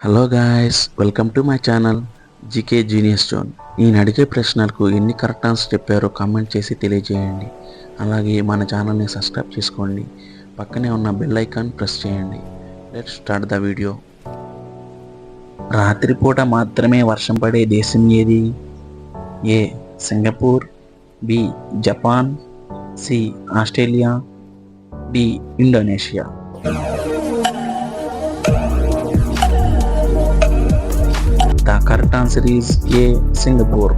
Hello guys, welcome to my channel GK genius zone. నేను అడిగే ప్రశ్నలకు ఎన్ని కరెక్ట్ ఆన్సర్స్ చెప్పారో కామెంట్ చేసి తెలియజేయండి. అలాగే మన ఛానల్ని సబ్స్క్రైబ్ చేసుకోండి. పక్కనే ఉన్న బెల్ ఐకాన్ ప్రెస్ చేయండి. Let's start the video. రాత్రిపూట మాత్రమే వర్షం పడే దేశం ఏది? A Singapore, B Japan, C Australia, D Indonesia. The correct answer is A. Singapore.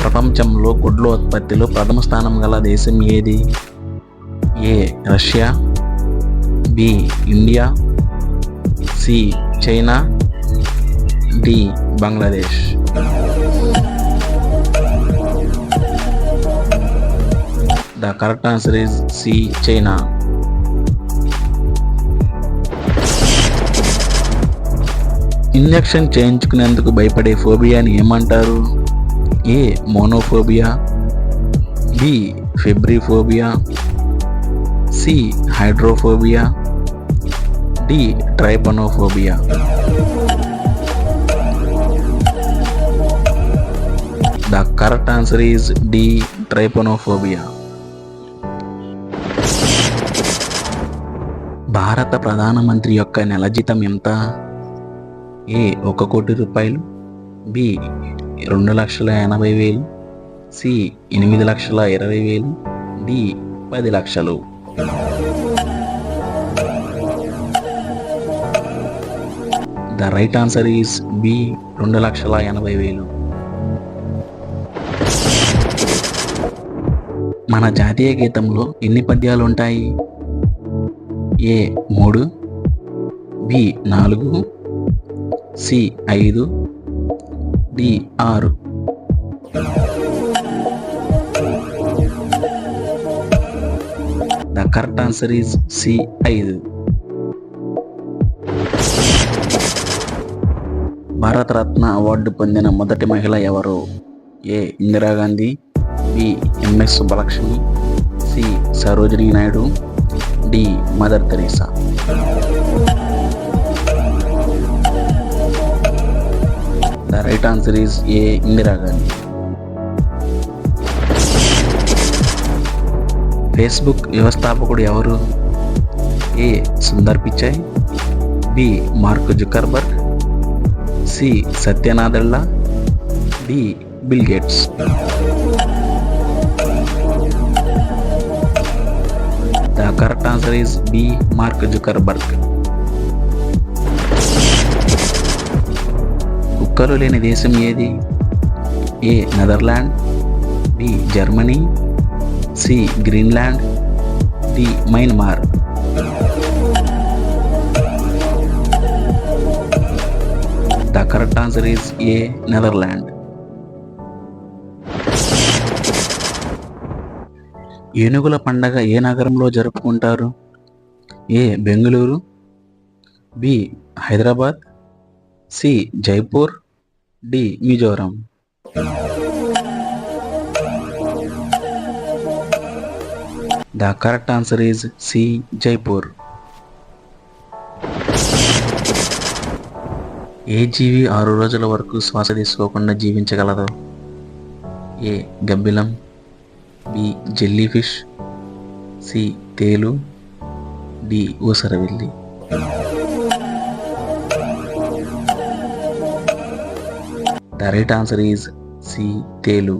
ప్రపంచంలో గుడ్ల ఉత్పత్తిలో ప్రథమ స్థానం గల దేశం ఏది? A Russia, B India, C China, D Bangladesh. The correct answer is C. China. Injection చేయించుకునేందుకు భయపడే ఫోబియాని ఏమంటారు? A monophobia, B febriphobia, C hydrophobia, D trypanophobia. The correct answer is D trypanophobia. భారత ప్రధానమంత్రి యొక్క నెల జీతం ఎంత? ఏ 1 కోటి రూపాయలు, బి 2,80,000, సి 8,20,000, డి 10 లక్షలు. The right answer is B 2,80,000. మన జాతీయ గీతంలో ఎన్ని పద్యాలు ఉంటాయి? A 3, B 4, C 5, D 6. The correct answer is C 5. Bharat Ratna award పొందిన మొదటి మహిళ ఎవరు? A Indira Gandhi, B MS Subbalakshmi, C Sarojini Naidu, D Mother Teresa. The right answer is A. Indira Gandhi. Facebook వ్యవస్థాపకుడు ఎవరు? A Sundar Pichai, B Mark Zuckerberg, C Satya Nadella, D Bill Gates. The correct answer is B. Mark Zuckerberg. కుక్కలు లేని దేశం ఏది? A Netherland, B Germany, C Greenland, D Myanmar. The correct answer is A Netherland. ఏనుగుల పండగ ఏ నగరంలో జరుపుకుంటారు? A Bengaluru, B Hyderabad, C Jaipur, D Mizoram. The correct answer is C Jaipur. ఏ జీవి 6 రోజుల వరకు శ్వాస తీసుకోకుండా జీవించగలదు? ఏ గబ్బిలం, బి జెల్లీ ఫిష్, సి తేలు, డి ఊసరవెల్లి. The right answer is C. తేలు.